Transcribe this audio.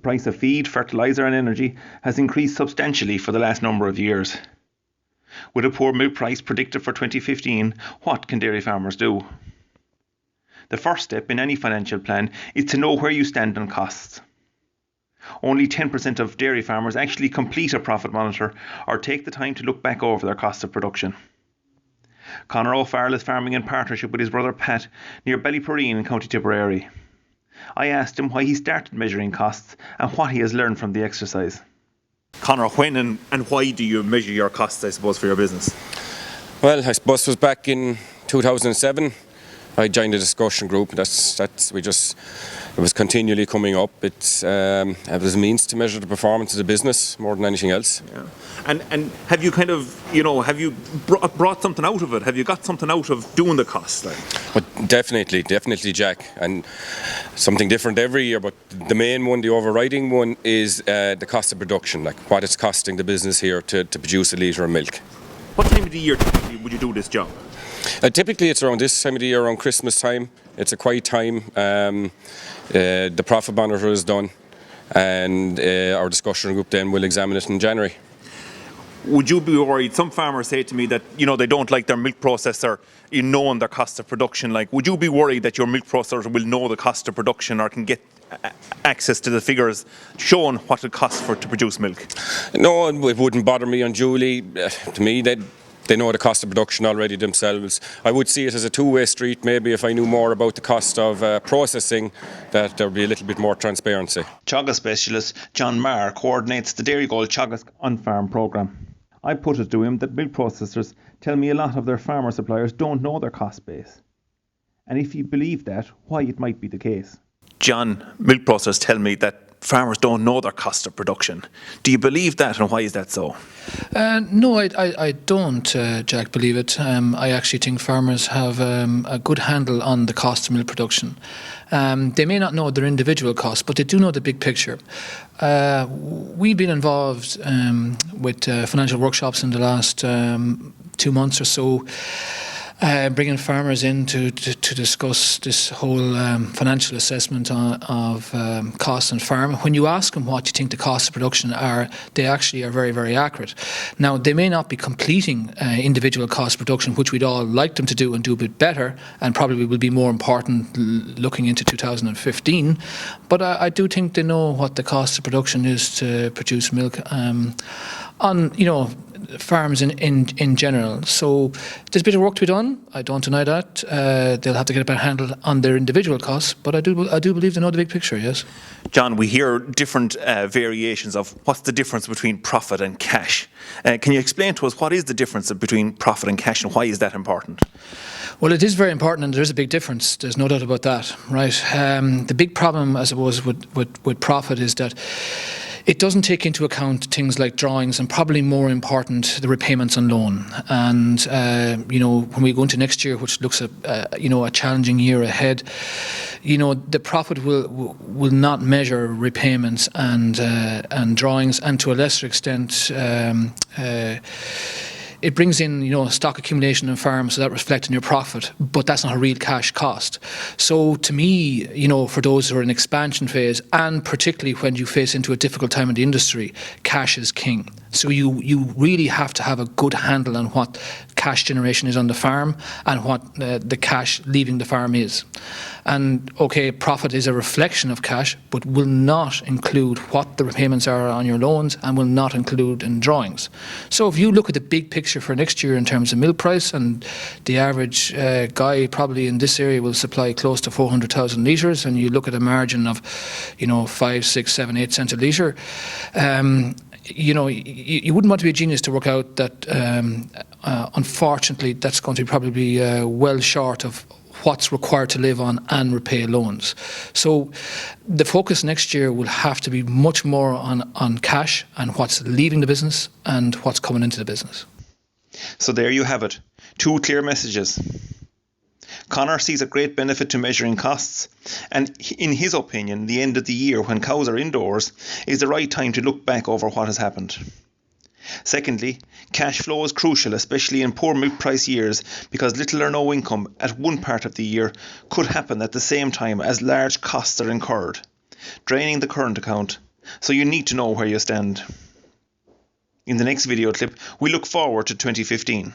price of feed, fertiliser and energy has increased substantially for the last number of years. With a poor milk price predicted for 2015, what can dairy farmers do? The first step in any financial plan is to know where you stand on costs. Only 10% of dairy farmers actually complete a profit monitor or take the time to look back over their cost of production. Conor O'Farrell is farming in partnership with his brother Pat near Ballyporeen in County Tipperary. I asked him why he started measuring costs and what he has learned from the exercise. Conor, when and why do you measure your costs, I suppose, for your business? Well, I suppose it was back in 2007. I joined a discussion group. It was continually coming up. It was a means to measure the performance of the business more than anything else. Yeah. And have you have you brought something out of it? Have you got something out of doing the costs? But definitely, Jack, and something different every year. But the main one, the overriding one, is the cost of production, like what it's costing the business here to produce a litre of milk. What time of the year typically would you do this job? Typically it's around this time of the year, around Christmas time. It's a quiet time. The profit monitor is done and our discussion group then will examine it in January. Would you be worried? Some farmers say to me that they don't like their milk processor knowing their cost of production. Would you be worried that your milk processor will know the cost of production or can get access to the figures showing what it costs to produce milk? No, it wouldn't bother me unduly. To me, they know the cost of production already themselves. I would see it as a two-way street. Maybe if I knew more about the cost of processing, that there would be a little bit more transparency. Teagasc specialist John Marr coordinates the Dairy Gold Teagasc on-farm programme. I put it to him that milk processors tell me a lot of their farmer suppliers don't know their cost base. And if he believed that, why it might be the case. John, milk processors tell me that farmers don't know their cost of production. Do you believe that, and why is that so? No, I don't, Jack, believe it. I actually think farmers have a good handle on the cost of milk production. They may not know their individual costs, but they do know the big picture. We've been involved with financial workshops in the last 2 months or so, bringing farmers in to discuss this whole financial assessment of costs on farm. When you ask them what you think the costs of production are, they actually are very, very accurate. Now, they may not be completing individual cost of production, which we'd all like them to do and do a bit better, and probably will be more important looking into 2015. But I do think they know what the cost of production is to produce milk on, farms in general. So there's a bit of work to be done. I don't deny that. They'll have to get a better handle on their individual costs, but I do believe they know the big picture, yes. John, we hear different variations of what's the difference between profit and cash. Can you explain to us what is the difference between profit and cash, and why is that important? Well, it is very important, and there is a big difference. There's no doubt about that, right? The big problem, I suppose, with profit is that it doesn't take into account things like drawings and, probably more important, the repayments on loan. And when we go into next year, which looks a challenging year ahead, the profit will not measure repayments and drawings, and to a lesser extent it brings in, stock accumulation in farms, so that reflects in your profit, but that's not a real cash cost. So to me, for those who are in expansion phase, and particularly when you face into a difficult time in the industry, cash is king. So you really have to have a good handle on what cash generation is on the farm and what the cash leaving the farm is. And okay, profit is a reflection of cash, but will not include what the repayments are on your loans and will not include in drawings. So if you look at the big picture for next year in terms of milk price, and the average guy probably in this area will supply close to 400,000 litres, and you look at a margin of 5, 6, 7, 8 cents a litre, you wouldn't want to be a genius to work out that unfortunately that's going to probably be well short of what's required to live on and repay loans. So the focus next year will have to be much more on cash and what's leaving the business and what's coming into the business. So there you have it. 2 clear messages. Conor sees a great benefit to measuring costs, and in his opinion, the end of the year when cows are indoors is the right time to look back over what has happened. Secondly, cash flow is crucial, especially in poor milk price years, because little or no income at one part of the year could happen at the same time as large costs are incurred, draining the current account so you need to know where you stand. In the next video clip, we look forward to 2015.